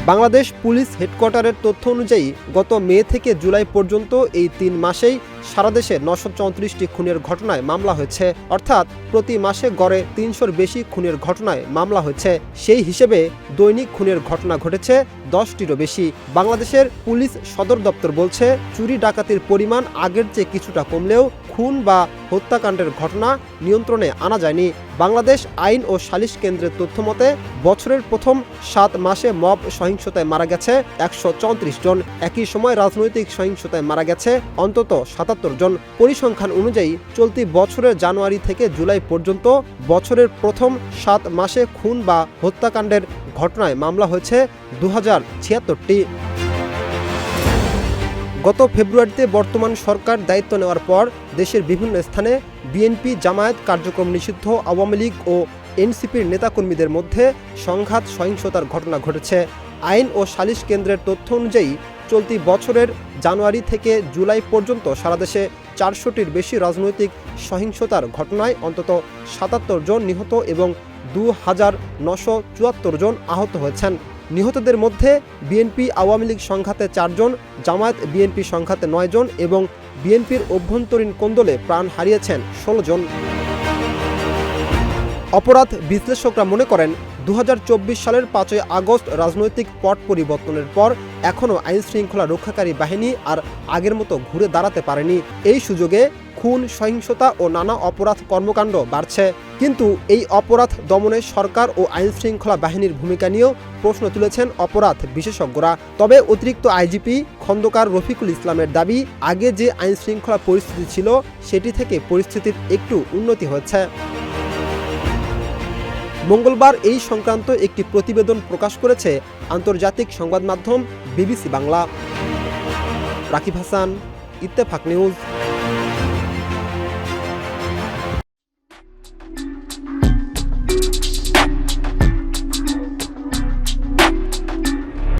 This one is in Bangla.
বাংলাদেশ পুলিশ হেডকোয়ার্টারের তথ্য অনুযায়ী গত মে থেকে জুলাই পর্যন্ত এই ৩ মাসেই সারা দেশে ৯৩৪টি খুনের ঘটনায় মামলা হয়েছে। অর্থাৎ প্রতি মাসে গড়ে ৩০০-র বেশি খুনের ঘটনায় মামলা হয়েছে। সেই হিসেবে দৈনিক খুনের ঘটনা ঘটেছে ১০টিরও বেশি। বাংলাদেশের পুলিশ সদর দপ্তর বলছে, চুরি ডাকাতির পরিমাণ আগের চেয়ে কিছুটা কমলেও খুন বা হত্যাকাণ্ডের ঘটনা নিয়ন্ত্রণে আনা যায়নি। বাংলাদেশ আইন ও সালিশ কেন্দ্রের তথ্যমতে বছরের প্রথম ৭ মাসে মব সহিংসতায় মারা গেছে ১৩৪ জন। একই সময় রাজনৈতিক সহিংসতায় মারা গেছে অন্তত ৭৭ জন। পরিসংখ্যান অনুযায়ী চলতি বছরের জানুয়ারি থেকে জুলাই পর্যন্ত বছরের প্রথম ৭ মাসে খুন বা হত্যাকাণ্ডের ঘটনায় মামলা হয়েছে ২০৭৬টি। গত ফেব্রুয়ারিতে বর্তমান সরকার দায়িত্ব নেওয়ার পর দেশের বিভিন্ন স্থানে বিএনপি জামায়াত কার্যক্রম নিষিদ্ধ আওয়ামী লীগ ও এনসিপির নেতাকর্মীদের মধ্যে সংঘাত সহিংসতার ঘটনা ঘটেছে। আইন ও সালিশ কেন্দ্রের তথ্য অনুযায়ী চলতি বছরের জানুয়ারি থেকে জুলাই পর্যন্ত সারা দেশে ৪০০টির বেশি রাজনৈতিক সহিংসতার ঘটনায় অন্তত ৭৭ জন নিহত এবং ২,৯৭৪ জন আহত হয়েছেন। নিহতদের মধ্যে বিএনপি আওয়ামী লীগ সংঘাতে ৪ জন, জামায়াত বিএনপি সংঘাতে ৯ জন এবং বিএনপির অভ্যন্তরীণ কোন্দলে প্রাণ হারিয়েছেন ১৬ জন। অপরাধ বিশ্লেষকরা মনে করেন ২০২৪ সালের ৫ই আগস্ট রাজনৈতিক পট পরিবর্তনের পর এখনও আইনশৃঙ্খলা রক্ষাকারী বাহিনী আর আগের মতো ঘুরে দাঁড়াতে পারেনি। এই সুযোগে খুন, সহিংসতা ও নানা অপরাধ কর্মকাণ্ড বাড়ছে। কিন্তু এই অপরাধ দমনে সরকার ও আইনশৃঙ্খলা বাহিনীর ভূমিকা নিয়েও প্রশ্ন তুলেছেন অপরাধ বিশেষজ্ঞরা। তবে অতিরিক্ত আইজিপি খন্দকার রফিকুল ইসলামের দাবি, আগে যে আইনশৃঙ্খলা পরিস্থিতি ছিল সেটি থেকে পরিস্থিতির একটু উন্নতি হয়েছে। মঙ্গলবার এই সংক্রান্ত একটি প্রতিবেদন প্রকাশ করেছে আন্তর্জাতিক সংবাদ মাধ্যম বিবিসি বাংলা। রাকিব হাসান, ইত্তেফাক নিউজ।